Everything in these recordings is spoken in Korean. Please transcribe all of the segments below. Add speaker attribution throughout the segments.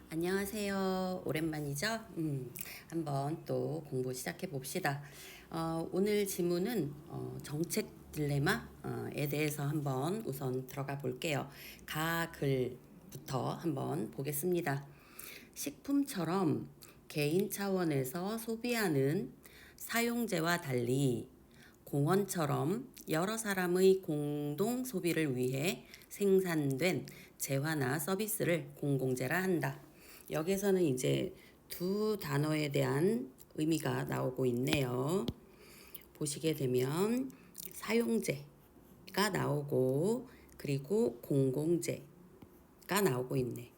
Speaker 1: 안녕하세요. 오랜만이죠? 한번 또 공부 시작해 봅시다. 오늘 지문은 정책 딜레마에 대해서 한번 우선 들어가 볼게요. 가글부터 한번 보겠습니다. 식품처럼 개인 차원에서 소비하는 사용재와 달리 공원처럼 여러 사람의 공동 소비를 위해 생산된 재화나 서비스를 공공재라 한다. 여기서는 이제 두 단어에 대한 의미가 나오고 있네요. 보시게 되면 사용재가 나오고 그리고 공공재가 나오고 있네.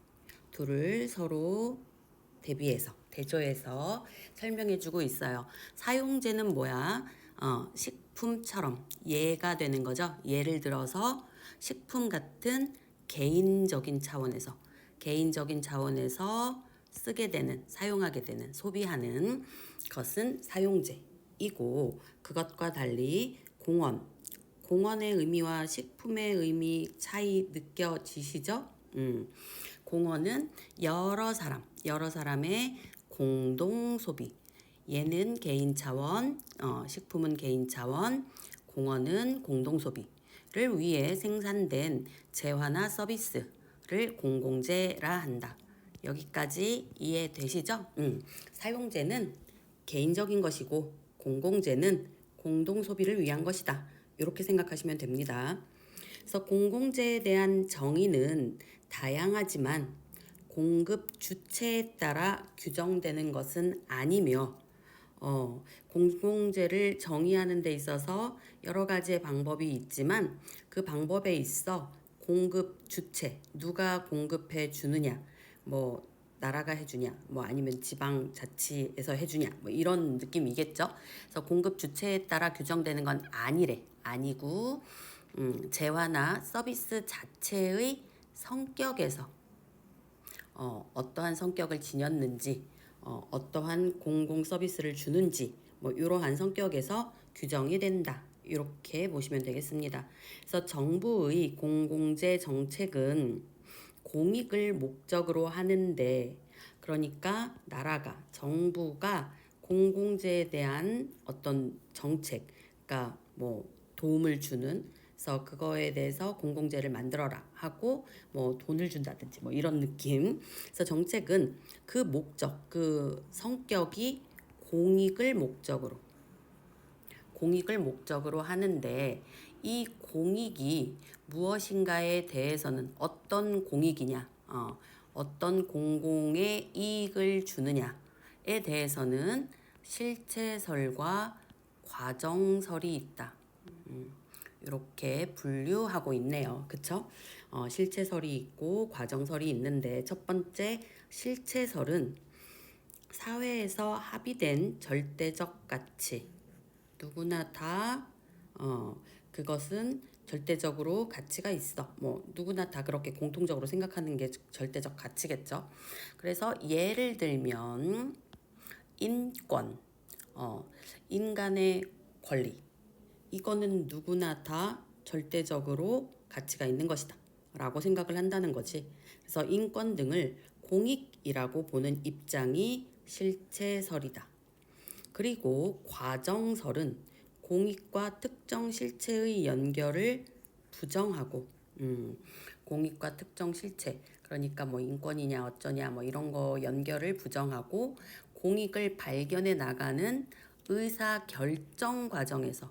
Speaker 1: 둘을 서로 대조해서 설명해 주고 있어요. 사용재는 뭐야? 식품처럼 예가 되는 거죠. 예를 들어서 식품 같은 개인적인 차원에서 쓰게 되는, 사용하게 되는, 소비하는 것은 사용재이고, 그것과 달리 공원의 의미와 식품의 의미 차이 느껴지시죠? 공원은 여러 사람의 공동 소비. 얘는 개인 차원, 식품은 개인 차원, 공원은 공동 소비를 위해 생산된 재화나 서비스를 공공재라 한다. 여기까지 이해되시죠? 사용재는 개인적인 것이고 공공재는 공동 소비를 위한 것이다. 이렇게 생각하시면 됩니다. 그래서 공공재에 대한 정의는 다양하지만 공급 주체에 따라 규정되는 것은 아니며 공공재를 정의하는 데 있어서 여러 가지의 방법이 있지만 그 방법에 있어 공급 주체, 누가 공급해 주느냐, 뭐 나라가 해주냐, 뭐 아니면 지방자치에서 해주냐, 뭐 이런 느낌이겠죠. 그래서 공급 주체에 따라 규정되는 건 아니고 재화나 서비스 자체의 성격에서 어떠한 성격을 지녔는지, 어떠한 공공 서비스를 주는지, 뭐 이러한 성격에서 규정이 된다. 이렇게 보시면 되겠습니다. 그래서 정부의 공공재 정책은 공익을 목적으로 하는데, 그러니까 정부가 공공재에 대한 어떤 정책, 그러니까 뭐 도움을 주는, 그래서 그거에 대해서 공공재를 만들어라 하고 뭐 돈을 준다든지 뭐 이런 느낌. 그래서 정책은 그 목적, 그 성격이 공익을 목적으로 하는데, 이 공익이 무엇인가에 대해서는 어떤 공익이냐, 어떤 공공의 이익을 주느냐에 대해서는 실체설과 과정설이 있다. 이렇게 분류하고 있네요. 그쵸? 실체설이 있고 과정설이 있는데, 첫 번째 실체설은 사회에서 합의된 절대적 가치, 누구나 다 그것은 절대적으로 가치가 있어. 뭐 누구나 다 그렇게 공통적으로 생각하는 게 절대적 가치겠죠. 그래서 예를 들면 인권, 인간의 권리, 이거는 누구나 다 절대적으로 가치가 있는 것이다 라고 생각을 한다는 거지. 그래서 인권 등을 공익이라고 보는 입장이 실체설이다. 그리고 과정설은 공익과 특정 실체의 연결을 부정하고, 공익과 특정 실체, 그러니까 뭐 인권이냐 어쩌냐 뭐 이런 거 연결을 부정하고, 공익을 발견해 나가는 의사 결정 과정에서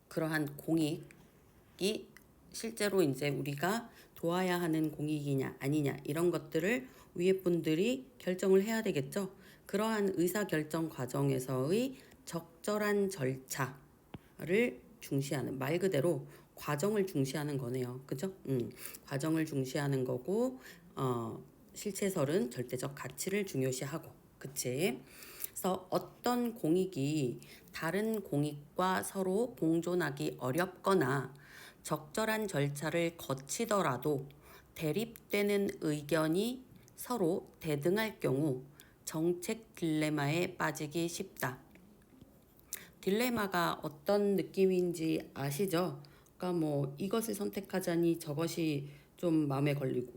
Speaker 1: 그러한 공익이 실제로 이제 우리가 도와야 하는 공익이냐 아니냐 이런 것들을 위에 분들이 결정을 해야 되겠죠. 그러한 의사결정 과정에서의 적절한 절차를 중시하는, 말 그대로 과정을 중시하는 거네요. 그죠? 과정을 중시하는 거고, 실체설은 절대적 가치를 중요시하고, 그치? 그래서 어떤 공익이 다른 공익과 서로 공존하기 어렵거나 적절한 절차를 거치더라도 대립되는 의견이 서로 대등할 경우 정책 딜레마에 빠지기 쉽다. 딜레마가 어떤 느낌인지 아시죠? 그러니까 뭐 이것을 선택하자니 저것이 좀 마음에 걸리고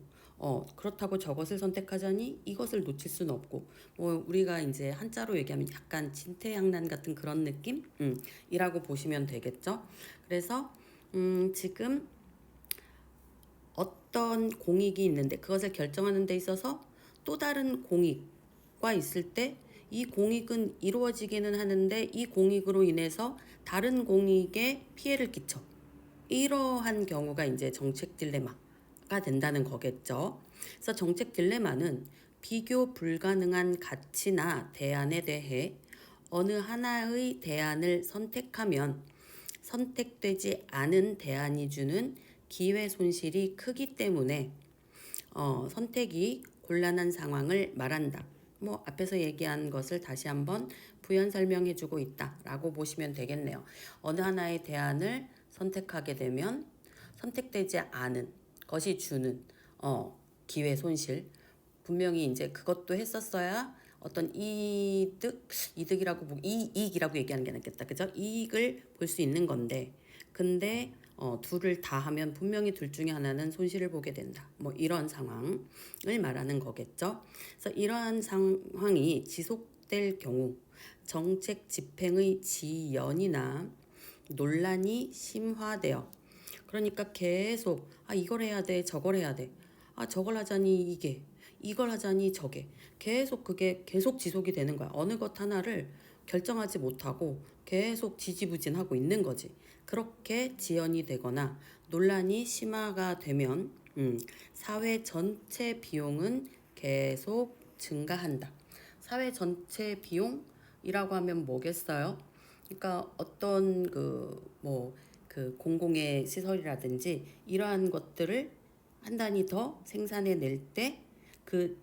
Speaker 1: 그렇다고 저것을 선택하자니 이것을 놓칠 수는 없고 뭐 우리가 이제 한자로 얘기하면 약간 진퇴양난 같은 그런 느낌 이라고 보시면 되겠죠. 그래서 지금 어떤 공익이 있는데 그것을 결정하는 데 있어서 또 다른 공익과 있을 때 이 공익은 이루어지기는 하는데 이 공익으로 인해서 다른 공익에 피해를 끼쳐. 이러한 경우가 이제 정책 딜레마가 된다는 거겠죠. 그래서 정책 딜레마는 비교 불가능한 가치나 대안에 대해 어느 하나의 대안을 선택하면 선택되지 않은 대안이 주는 기회 손실이 크기 때문에 선택이 곤란한 상황을 말한다. 뭐 앞에서 얘기한 것을 다시 한번 부연 설명해주고 있다라고 보시면 되겠네요. 어느 하나의 대안을 선택하게 되면 선택되지 않은 것이 주는 기회 손실. 분명히 이제 그것도 했었어야 어떤 이득이라고 이익이라고 얘기하는 게 낫겠다, 그죠? 이익을 볼 수 있는 건데, 근데 둘을 다 하면 분명히 둘 중에 하나는 손실을 보게 된다. 뭐 이런 상황을 말하는 거겠죠. 그래서 이러한 상황이 지속될 경우 정책 집행의 지연이나 논란이 심화되어 그러니까 계속 이걸 해야 돼 저걸 해야 돼 저걸 하자니 이걸 하자니 저게 계속 그게 계속 지속이 되는 거야. 어느 것 하나를 결정하지 못하고 계속 지지부진하고 있는 거지. 그렇게 지연이 되거나 논란이 심화가 되면 사회 전체 비용은 계속 증가한다. 사회 전체 비용이라고 하면 뭐겠어요? 그러니까 어떤 그 공공의 시설이라든지 이러한 것들을 한 단위 더 생산해 낼 때 그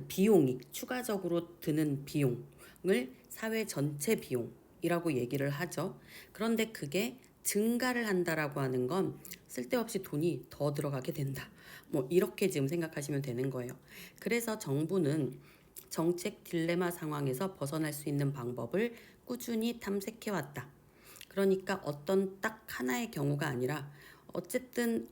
Speaker 1: 비용이 추가적으로 드는 비용을 사회 전체 비용이라고 얘기를 하죠. 그런데 그게 증가를 한다라고 하는 건 쓸데없이 돈이 더 들어가게 된다. 뭐 이렇게 지금 생각하시면 되는 거예요. 그래서 정부는 정책 딜레마 상황에서 벗어날 수 있는 방법을 꾸준히 탐색해 왔다. 그러니까 어떤 딱 하나의 경우가 아니라 어쨌든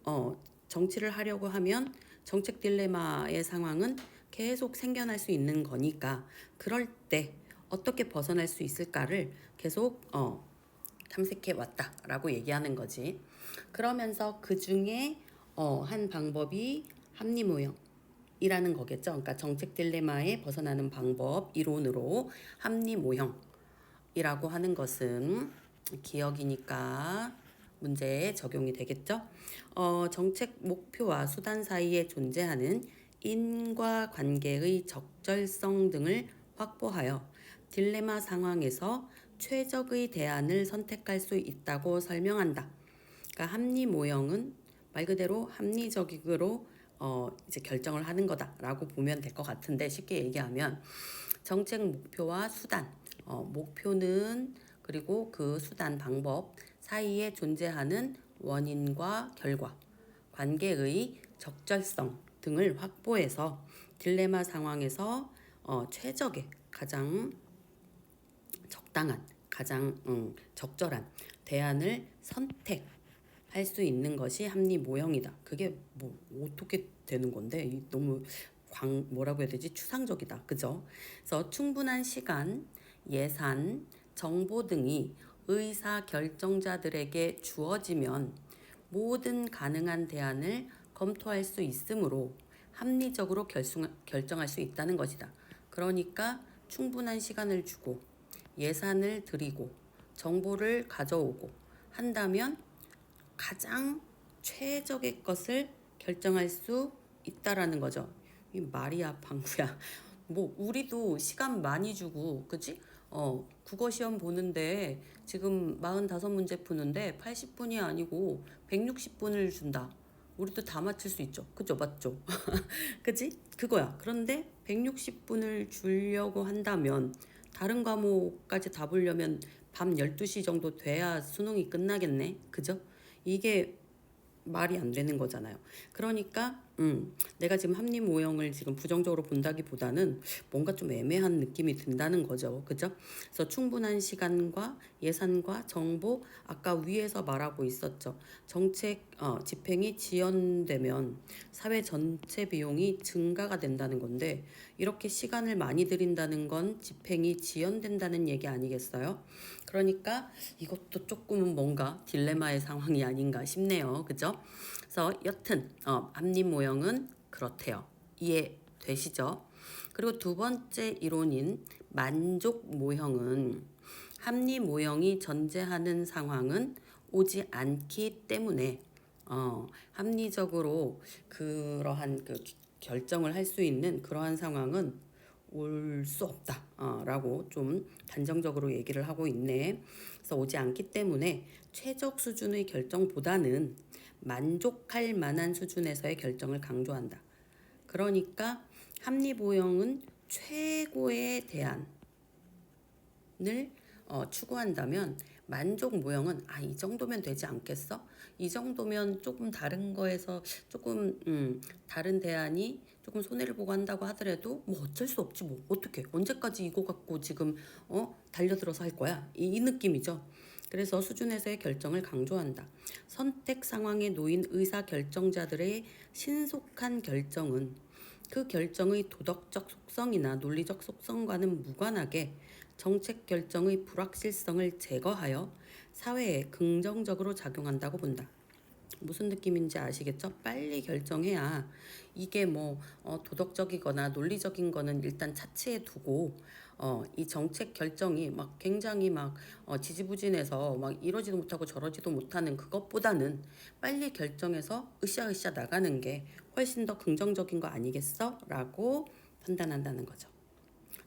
Speaker 1: 정치를 하려고 하면 정책 딜레마의 상황은 계속 생겨날 수 있는 거니까 그럴 때 어떻게 벗어날 수 있을까를 계속 탐색해 왔다라고 얘기하는 거지. 그러면서 그 중에 한 방법이 합리모형이라는 거겠죠. 그러니까 정책 딜레마에 벗어나는 방법 이론으로 합리모형이라고 하는 것은 기억이니까 문제에 적용이 되겠죠. 정책 목표와 수단 사이에 존재하는 인과관계의 적절성 등을 확보하여 딜레마 상황에서 최적의 대안을 선택할 수 있다고 설명한다. 그러니까 합리 모형은 말 그대로 합리적으로 이제 결정을 하는 거다라고 보면 될 것 같은데 쉽게 얘기하면 정책 목표와 수단, 목표는 그리고 그 수단 방법 사이에 존재하는 원인과 결과, 관계의 적절성 등을 확보해서 딜레마 상황에서 최적의 가장 적당한 가장 적절한 대안을 선택할 수 있는 것이 합리 모형이다. 그게 뭐 어떻게 되는 건데 너무 뭐라고 해야 되지? 추상적이다. 그죠? 그래서 충분한 시간, 예산, 정보 등이 의사 결정자들에게 주어지면 모든 가능한 대안을 검토할 수 있으므로 합리적으로 결정할 수 있다는 것이다. 그러니까 충분한 시간을 주고 예산을 들이고 정보를 가져오고 한다면 가장 최적의 것을 결정할 수 있다라는 거죠. 이 말이야 방구야. 뭐 우리도 시간 많이 주고 그치? 국어 시험 보는데 지금 45문제 푸는데 80분이 아니고 160분을 준다. 우리도 다 맞출 수 있죠. 그죠? 맞죠? 그치? 그거야. 그런데 160분을 주려고 한다면 다른 과목까지 다 보려면 밤 12시 정도 돼야 수능이 끝나겠네. 그죠? 이게 말이 안 되는 거잖아요. 그러니까 내가 지금 합리 모형을 지금 부정적으로 본다기보다는 뭔가 좀 애매한 느낌이 든다는 거죠. 그죠? 그래서 충분한 시간과 예산과 정보, 아까 위에서 말하고 있었죠. 정책 집행이 지연되면 사회 전체 비용이 증가가 된다는 건데, 이렇게 시간을 많이 들인다는 건 집행이 지연된다는 얘기 아니겠어요? 그러니까 이것도 조금은 뭔가 딜레마의 상황이 아닌가 싶네요. 그죠? 그래서 여튼 합리 모형은 그렇대요. 이해되시죠? 그리고 두 번째 이론인 만족 모형은 합리 모형이 전제하는 상황은 오지 않기 때문에 합리적으로 그러한 그 결정을 할 수 있는 그러한 상황은 올 수 없다 라고 좀 단정적으로 얘기를 하고 있네. 그래서 오지 않기 때문에 최적 수준의 결정보다는 만족할 만한 수준에서의 결정을 강조한다. 그러니까 합리보형은 최고의 대안을 추구한다면 만족 모형은 이 정도면 되지 않겠어? 이 정도면 조금 다른 거에서 조금 다른 대안이 조금 손해를 보고 한다고 하더라도 뭐 어쩔 수 없지 뭐 어떡해 언제까지 이거 갖고 지금 달려들어서 할 거야 이 느낌이죠. 그래서 수준에서의 결정을 강조한다. 선택 상황에 놓인 의사 결정자들의 신속한 결정은 그 결정의 도덕적 속성이나 논리적 속성과는 무관하게 정책 결정의 불확실성을 제거하여 사회에 긍정적으로 작용한다고 본다. 무슨 느낌인지 아시겠죠? 빨리 결정해야 이게 뭐 도덕적이거나 논리적인 거는 일단 차치해 두고 이 정책 결정이 막 굉장히 막 지지부진해서 막 이러지도 못하고 저러지도 못하는 그것보다는 빨리 결정해서 으쌰으쌰 나가는 게 훨씬 더 긍정적인 거 아니겠어? 라고 판단한다는 거죠.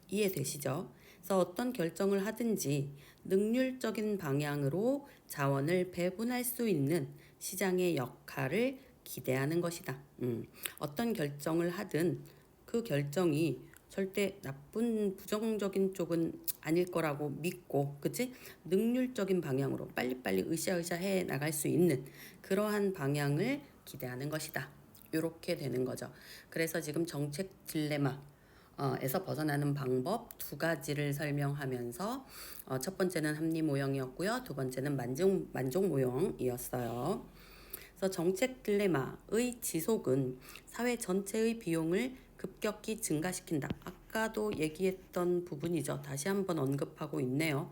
Speaker 1: 이해되시죠? 그래서 어떤 결정을 하든지 능률적인 방향으로 자원을 배분할 수 있는 시장의 역할을 기대하는 것이다. 어떤 결정을 하든 그 결정이 절대 나쁜 부정적인 쪽은 아닐 거라고 믿고, 그치? 능률적인 방향으로 빨리빨리 으쌰으쌰 해 나갈 수 있는 그러한 방향을 기대하는 것이다. 이렇게 되는 거죠. 그래서 지금 정책 딜레마 에서 벗어나는 방법 두 가지를 설명하면서 첫 번째는 합리 모형이었고요. 두 번째는 만족 모형이었어요. 그래서 정책 딜레마의 지속은 사회 전체의 비용을 급격히 증가시킨다. 아까도 얘기했던 부분이죠. 다시 한번 언급하고 있네요.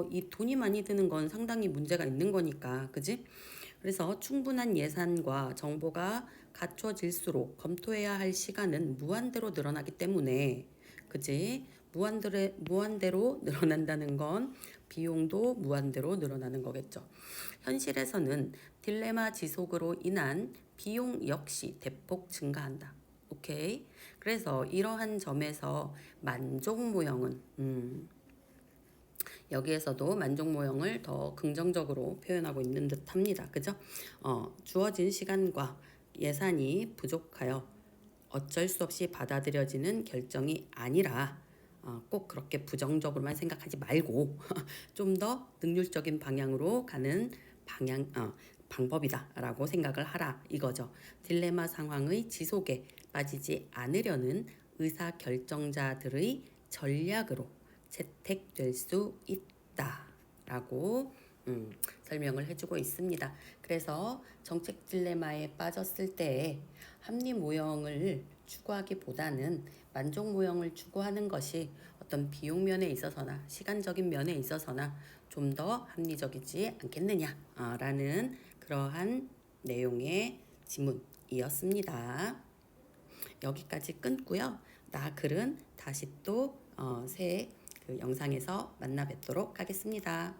Speaker 1: 이 돈이 많이 드는 건 상당히 문제가 있는 거니까, 그지? 그래서 충분한 예산과 정보가 갖춰질수록 검토해야 할 시간은 무한대로 늘어나기 때문에, 그지? 무한대로 늘어난다는 건 비용도 무한대로 늘어나는 거겠죠. 현실에서는 딜레마 지속으로 인한 비용 역시 대폭 증가한다. 오케이? 그래서 이러한 점에서 만족 모형은 여기에서도 만족 모형을 더 긍정적으로 표현하고 있는 듯 합니다. 그죠? 주어진 시간과 예산이 부족하여 어쩔 수 없이 받아들여지는 결정이 아니라 꼭 그렇게 부정적으로만 생각하지 말고 좀 더 능률적인 방향으로 가는 방법이다라고 생각을 하라 이거죠. 딜레마 상황의 지속에 빠지지 않으려는 의사 결정자들의 전략으로 채택될 수 있다라고 설명을 해주고 있습니다. 그래서 정책 딜레마에 빠졌을 때 합리 모형을 추구하기보다는 만족 모형을 추구하는 것이 어떤 비용 면에 있어서나 시간적인 면에 있어서나 좀 더 합리적이지 않겠느냐라는 그러한 내용의 지문이었습니다. 여기까지 끊고요. 나 글은 다시 또 새 그 영상에서 만나 뵙도록 하겠습니다.